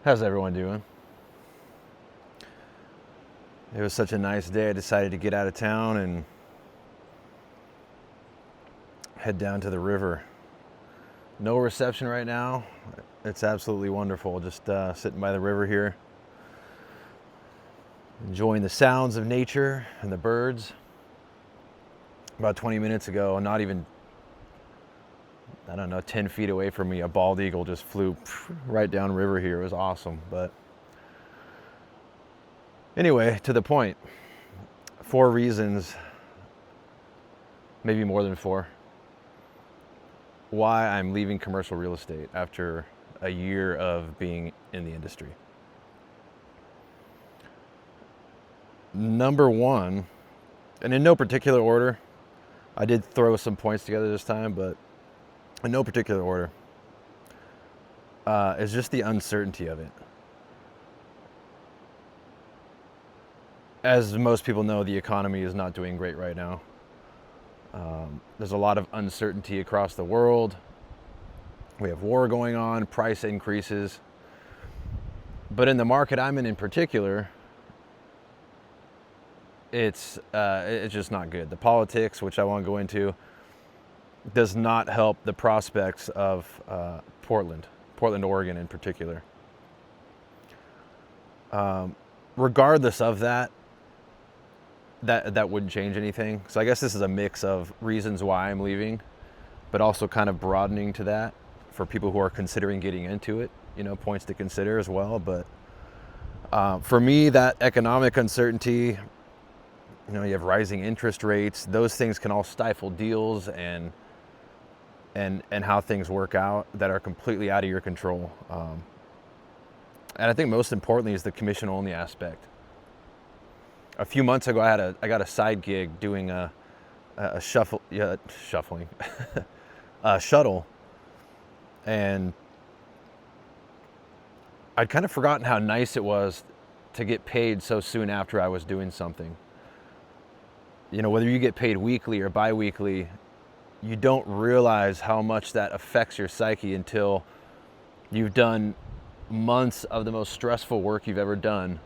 How's everyone doing? It was such a nice day. I decided to get out of town and head down to the river. No reception right now. It's absolutely wonderful. Just sitting by the river here, enjoying the sounds of nature and the birds. About 20 minutes ago, not even, 10 feet away from me, a bald eagle just flew right down river here. It was awesome. But anyway, to the point. 4 reasons, maybe more than 4, why I'm leaving commercial real estate after a year of being in the industry. Number 1, and in no particular order, I did throw some points together this time, but in no particular order, is just the uncertainty of it. As most people know, the economy is not doing great right now. There's a lot of uncertainty across the world. We have war going on, price increases. But in the market I'm in particular, it's just not good. The politics, which I won't go into, does not help the prospects of Portland, Oregon in particular. Regardless of that wouldn't change anything. So I guess this is a mix of reasons why I'm leaving, but also kind of broadening to that for people who are considering getting into it, points to consider as well. But for me, that economic uncertainty, you have rising interest rates, those things can all stifle deals and how things work out that are completely out of your control. And I think most importantly is the commission only aspect. A few months ago, I got a side gig doing a shuttle, and I'd kind of forgotten how nice it was to get paid so soon after I was doing something. Whether you get paid weekly or bi-weekly, you don't realize how much that affects your psyche until you've done months of the most stressful work you've ever done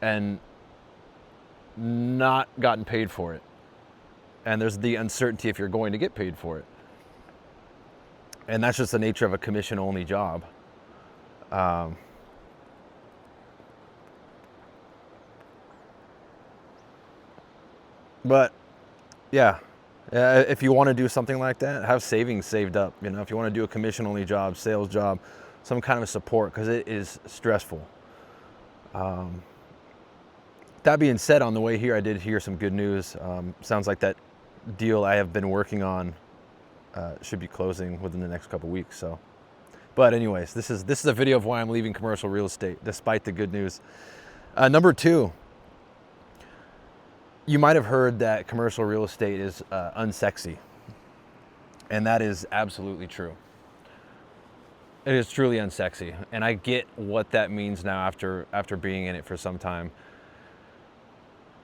and not gotten paid for it. And there's the uncertainty if you're going to get paid for it. And that's just the nature of a commission-only job. But yeah, if you want to do something like that, have savings saved up. If you want to do a commission-only job, sales job, some kind of support, because it is stressful. That being said, on the way here, I did hear some good news. Sounds like that deal I have been working on should be closing within the next couple weeks. So, but anyways, this is a video of why I'm leaving commercial real estate, despite the good news. Number 2, you might have heard that commercial real estate is unsexy, and that is absolutely true. It is truly unsexy, and I get what that means now after being in it for some time.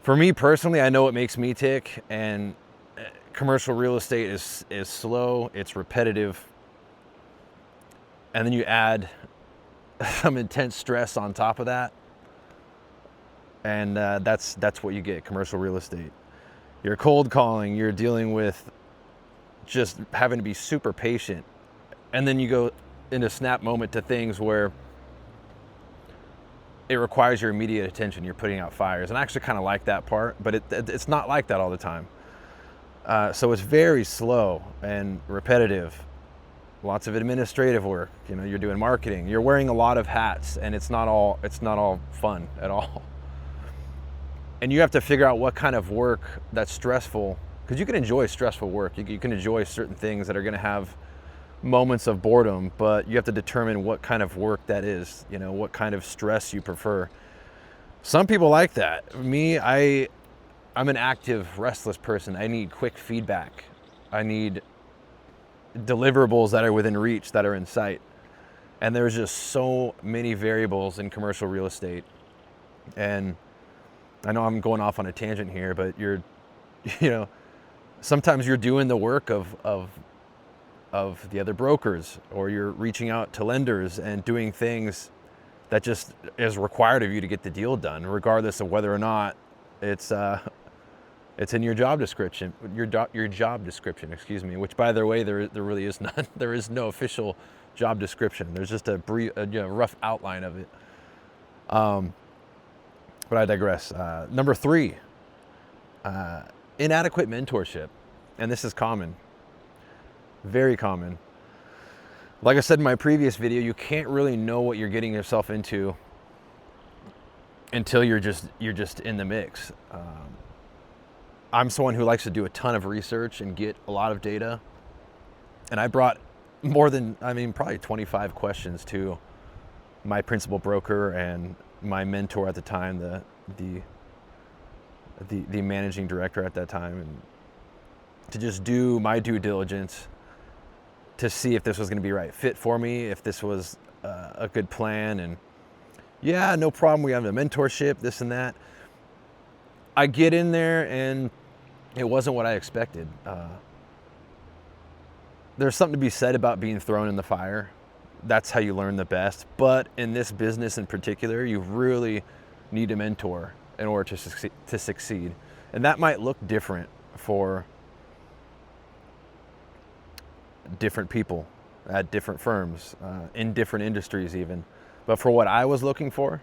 For me personally, I know it makes me tick, and commercial real estate is slow, it's repetitive, and then you add some intense stress on top of that, and that's what you get, commercial real estate. You're cold calling, you're dealing with just having to be super patient, and then you go into snap moment to things where it requires your immediate attention. You're putting out fires. And I actually kind of like that part, but it's not like that all the time. So it's very slow and repetitive. Lots of administrative work. You're doing marketing. You're wearing a lot of hats, and it's not all fun at all. And you have to figure out what kind of work that's stressful, because you can enjoy stressful work. You can enjoy certain things that are going to have moments of boredom, but you have to determine what kind of work that is, what kind of stress you prefer. Some people like that. Me, I'm an active, restless person. I need quick feedback. I need deliverables that are within reach, that are in sight. And there's just so many variables in commercial real estate. And I know I'm going off on a tangent here, but sometimes you're doing the work of of the other brokers, or you're reaching out to lenders and doing things that just is required of you to get the deal done, regardless of whether or not it's in your job description. Your job description, excuse me. Which, by the way, there really is none. There is no official job description. There's just a brief, rough outline of it. But I digress. Number 3, inadequate mentorship, and this is common, very common. Like I said in my previous video, you can't really know what you're getting yourself into until you're just in the mix. I'm someone who likes to do a ton of research and get a lot of data, and I brought probably 25 questions to my principal broker and my mentor at the time, the managing director at that time, and to just do my due diligence to see if this was going to be the right fit for me, if this was a good plan. And yeah, no problem, we have a mentorship, this and that. I get in there and it wasn't what I expected. There's something to be said about being thrown in the fire. That's how you learn the best. But in this business in particular, you really need a mentor in order to succeed. And that might look different for different people at different firms, in different industries even. But for what I was looking for,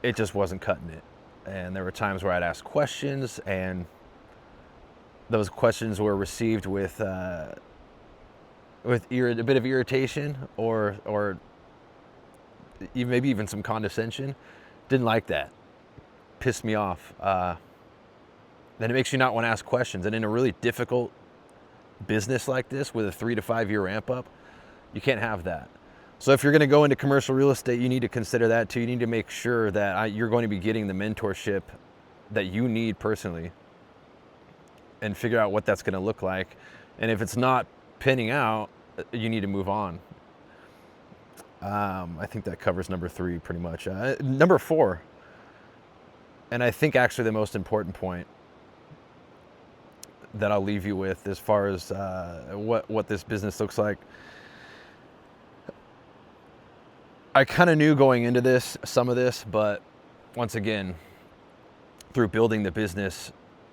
it just wasn't cutting it. And there were times where I'd ask questions, and those questions were received with a bit of irritation, or maybe even some condescension. Didn't like that. Pissed me off. Then it makes you not want to ask questions. And in a really difficult business like this, with a 3 to 5 year ramp up, you can't have that. So if you're going to go into commercial real estate, you need to consider that too. You need to make sure that you're going to be getting the mentorship that you need personally, and figure out what that's going to look like. And if it's not pinning out, you need to move on. I think that covers number 3 pretty much. Number 4, and I think actually the most important point that I'll leave you with as far as what this business looks like. I kind of knew going into this, some of this, but once again, through building the business,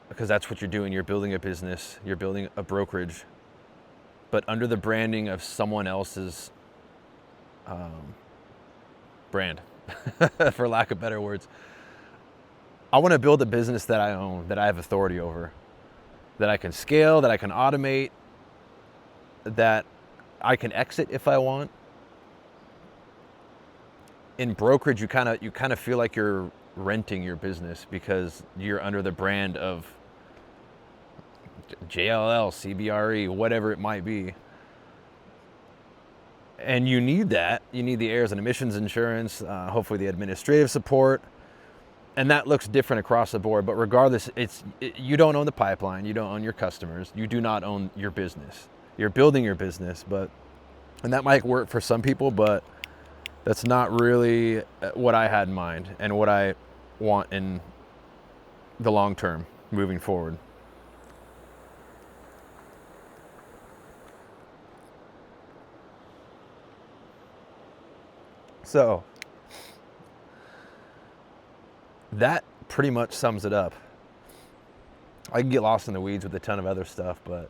because that's what you're doing, you're building a business, you're building a brokerage, but under the branding of someone else's brand, for lack of better words. I want to build a business that I own, that I have authority over, that I can scale, that I can automate, that I can exit if I want. In brokerage, you kind of feel like you're renting your business because you're under the brand of JLL, CBRE, whatever it might be. And you need that. You need the errors and emissions insurance, hopefully the administrative support. And that looks different across the board. But regardless, you don't own the pipeline. You don't own your customers. You do not own your business. You're building your business. And that might work for some people, but that's not really what I had in mind and what I want in the long term moving forward. So that pretty much sums it up. I can get lost in the weeds with a ton of other stuff, but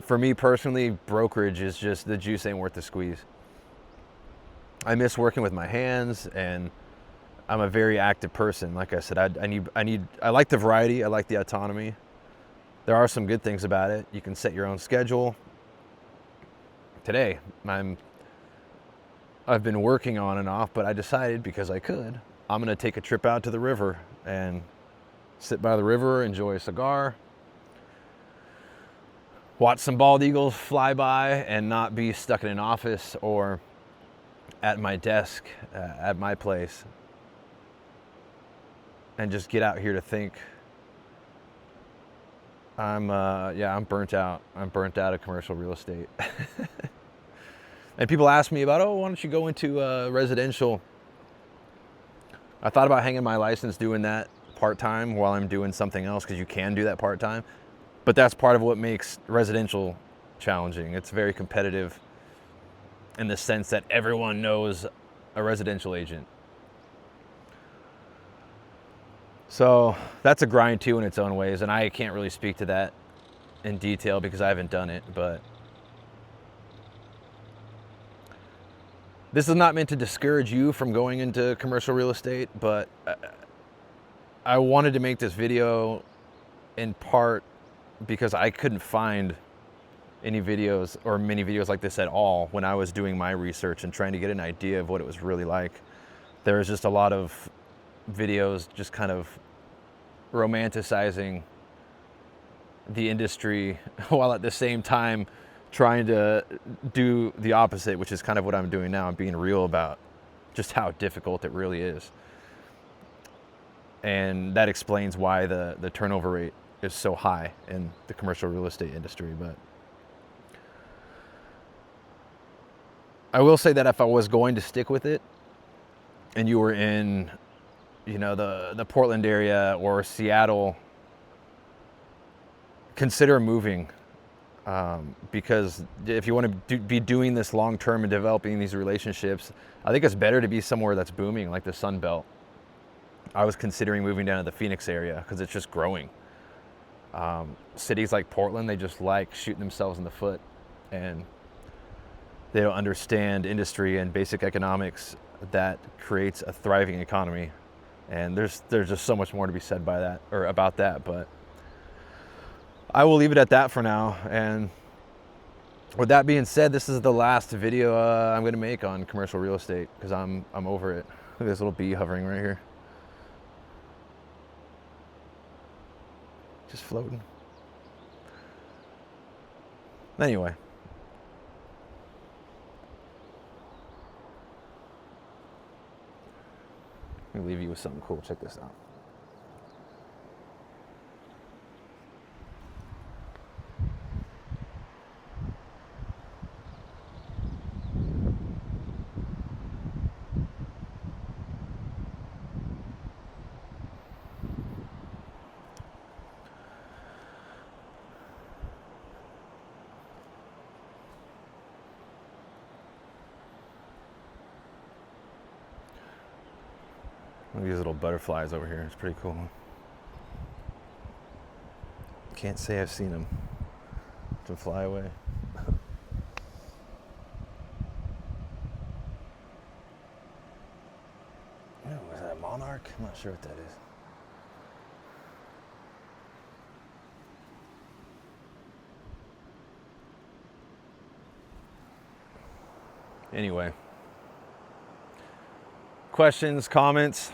for me personally, brokerage is just, the juice ain't worth the squeeze. I miss working with my hands, and I'm a very active person. Like I said, I like the variety. I like the autonomy. There are some good things about it. You can set your own schedule. Today, I've been working on and off, but I decided, because I could, I'm gonna take a trip out to the river and sit by the river, enjoy a cigar, watch some bald eagles fly by, and not be stuck in an office or at my desk at my place, and just get out here to think. I'm burnt out. I'm burnt out of commercial real estate. And people ask me about, why don't you go into residential? I thought about hanging my license, doing that part-time while I'm doing something else, because you can do that part-time. But that's part of what makes residential challenging. It's very competitive in the sense that everyone knows a residential agent. So that's a grind too in its own ways, and I can't really speak to that in detail because I haven't done it, but this is not meant to discourage you from going into commercial real estate, but I wanted to make this video in part because I couldn't find any videos or many videos like this at all when I was doing my research and trying to get an idea of what it was really like. There was just a lot of videos just kind of romanticizing the industry while at the same time trying to do the opposite, which is kind of what I'm doing now. I'm being real about just how difficult it really is. And that explains why the turnover rate is so high in the commercial real estate industry. But I will say that if I was going to stick with it and you were in, the Portland area or Seattle, consider moving. Because if you want to be doing this long-term and developing these relationships, I think it's better to be somewhere that's booming, like the Sun Belt. I was considering moving down to the Phoenix area because it's just growing. Cities like Portland, they just like shooting themselves in the foot, and they don't understand industry and basic economics that creates a thriving economy. And there's just so much more to be said by that or about that, but I will leave it at that for now. And with that being said, this is the last video I'm going to make on commercial real estate because I'm over it. Look at this little bee hovering right here. Just floating. Anyway. Let me leave you with something cool. Check this out. Look at these little butterflies over here. It's pretty cool. Can't say I've seen them to fly away. Oh, is that a monarch? I'm not sure what that is. Anyway. Questions, comments?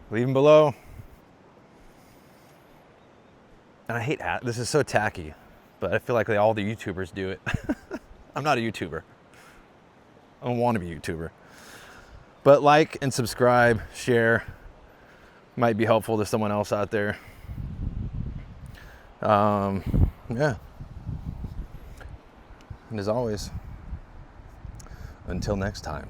Leave them below. And I hate this is so tacky, but I feel like all the YouTubers do it. I'm not a YouTuber. I don't want to be a YouTuber. But like and subscribe, share. Might be helpful to someone else out there. Yeah. And as always, until next time.